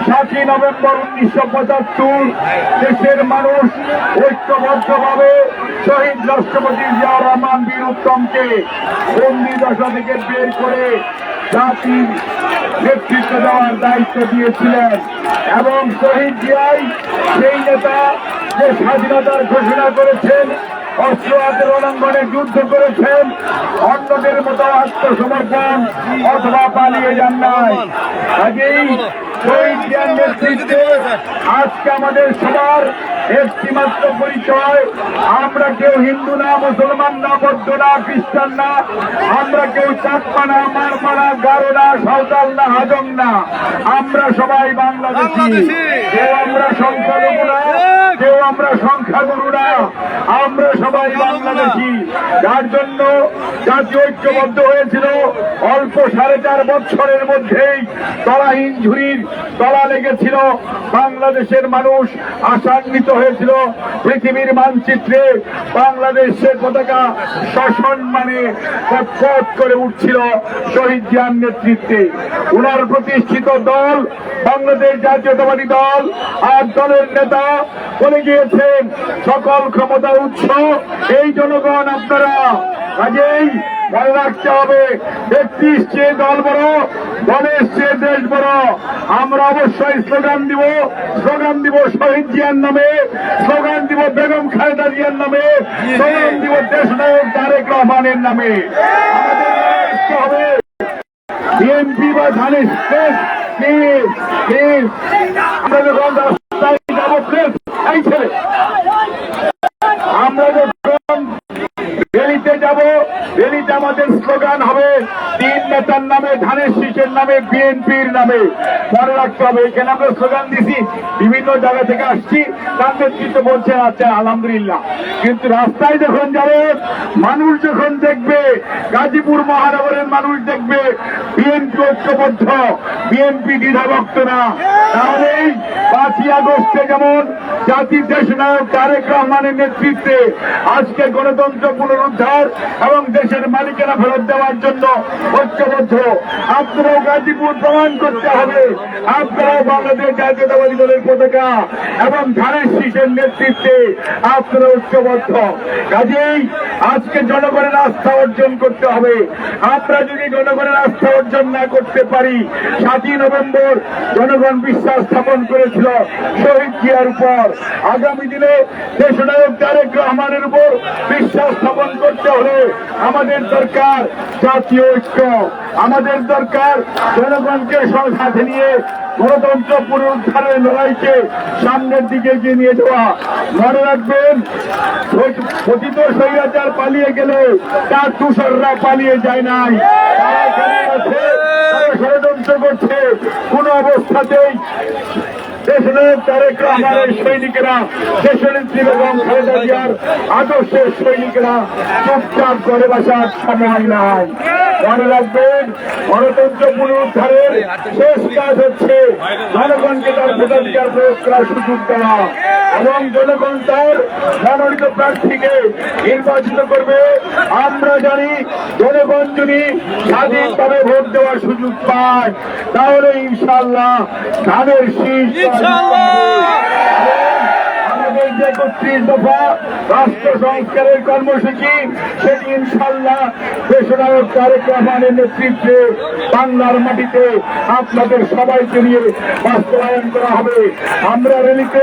7ই November 1975 দেশের মানুষ ঐক্যবদ্ধভাবে শহীদ রাষ্ট্রপতি জিয়াউর রহমান বীর উত্তমকে বন্দি দশা থেকে বের করে জাতির নেতৃত্ব দেওয়ার দায়িত্ব দিয়েছিলেন এবং শহীদ জিয়াই সেই নেতা যে স্বাধীনতার ঘোষণা করেছেন, অস্ত্র হাতের রণাঙ্গনে যুদ্ধ করেছেন, অন্যদের মতো আত্মসমর্পণ অথবা পালিয়ে যান নাই। কাজেই শহীদ জিয়ার নেতৃত্বে আজকে আমাদের সবার একটি মাত্র পরিচয়, আমরা কেউ হিন্দু না, মুসলমান না, বৌদ্ধ না, খ্রিস্টান না, আমরা কেউ চাকমা না, মারমা না, গারো না, সাঁওতাল না, হাজং না, আমরা সবাই বাংলাদেশি। কেউ আমরা সংখ্যালঘু না, কেউ আমরা সংখ্যাগুরু না, আমরা সবাই বাংলাদেশি। যার জন্য জাতীয় ঐক্যবদ্ধ হয়েছিল অল্প 4.5 বছরের মধ্যেই তলাহীন ঝুড়ির তলা লেগেছিল। বাংলাদেশের মানুষ আশান্বিত হয়েছিল, পৃথিবীর মানচিত্রে বাংলাদেশের পতাকা সসম্মানে পথ করে উঠছিল শহীদ জিয়ার নেতৃত্বে। উনার প্রতিষ্ঠিত দল বাংলাদেশ জাতীয়তাবাদী দল আর দলের নেতা বলে গিয়েছেন সকল ক্ষমতার উৎস এই জনগণ আপনারা। কাজেই মনে রাখতে হবে, ব্যক্তির চেয়ে দল বড়, দলের চেয়ে দেশ বড়। আমরা অবশ্যই স্লোগান দিব শহীদ জিয়ার নামে, স্লোগান দিব বেগম খালেদা জিয়ার নামে, স্লোগান দিব দেশনায়ক তারেক রহমানের নামে। আমাদের হবে বিএনপি বা ধানের আমরা যখন রাস্তায় যাব, এই ছেলে আমরা যখন রেলিতে যাব, রেলিতে আমাদের স্লোগান হবে 3 নেতার নামে, ধানের শীষের নামে, বিএনপির নামে। মনে রাখতে হবে, এখানে আমরা স্লোগান দিছি, বিভিন্ন জায়গা থেকে আসছি, তার নেতৃত্ব বলছেন আচ্ছা আলহামদুলিল্লাহ। কিন্তু রাস্তায় যখন যাবে, মানুষ যখন দেখবে, গাজীপুর মহানগরের মানুষ দেখবে বিএনপি ঐক্যবদ্ধ, বিএনপি দ্বিধাভক্ত না, তাহলেই 5ই আগস্টে যেমন জাতির দেশনায়ক তারেক রহমানের নেতৃত্বে আজকে গণতন্ত্র পুনরুদ্ধার এবং দেশের মালিকানা ফেরত দেওয়ার জন্য ঐক্যবদ্ধ। আপনারাও গাজীপুর প্রমাণ করতে হবে, আপনারাও বাংলাদেশ জাতীয়তাবাদী দলের পতাকা এবং ধানের শীষের নেতৃত্বে আপনারা ঐক্যবদ্ধ। কাজেই আজকে জনগণের আস্থা অর্জন করতে হবে। আমরা যদি জনগণের আস্থা অর্জন না করতে পারি, 7ই নভেম্বর জনগণ বিশ্বাস স্থাপন করেছিল শহীদ জিয়ার উপর, আগামী দিনে দেশনায়ক তারেক রহমানের উপর বিশ্বাস স্থাপন করতে হলে আমাদের দরকার জাতীয় ঐক্য, আমাদের দরকার জনগণকে সাথে নিয়ে গণতন্ত্র পুনরুদ্ধারের লড়াইকে সামনের দিকে এগিয়ে নিয়ে যাওয়া। মনে রাখবেন, পতিত স্বৈরাচার পালিয়ে গেলে তার তুষাররা পালিয়ে যায় নাই, তারা এখানে আছে, তারা ষড়যন্ত্র করছে। কোন অবস্থাতেই দেশনায়ক তারেক রহমানের সৈনিকেরা, দেশনেত্রী বেগম খালেদা জিয়ার আদর্শের সৈনিকেরা চুপচাপ করে বসার সময় নাই। মনে রাখবেন, গণতন্ত্র পুনরুদ্ধারের শেষ কাজ হচ্ছে জনগণকে তার ভোটাধিকার প্রয়োগ করার সুযোগ দেওয়া এবং জনগণ তার মনোনীত প্রার্থীকে নির্বাচিত করবে। আমরা জানি, জনগণ যদি স্বাধীনভাবে ভোট দেওয়ার সুযোগ পায়, তাহলে ইনশাআল্লাহ ধানের শীষ আমাদের যে 31 দফা রাষ্ট্র সংস্কারের কর্মসূচি, সেটি ইনশাআল্লাহ দেশনায়ক তারেক রহমানের নেতৃত্বে বাংলার মাটিতে আপনাদের সবাইকে নিয়ে বাস্তবায়ন করা হবে। আমরা রেলিতে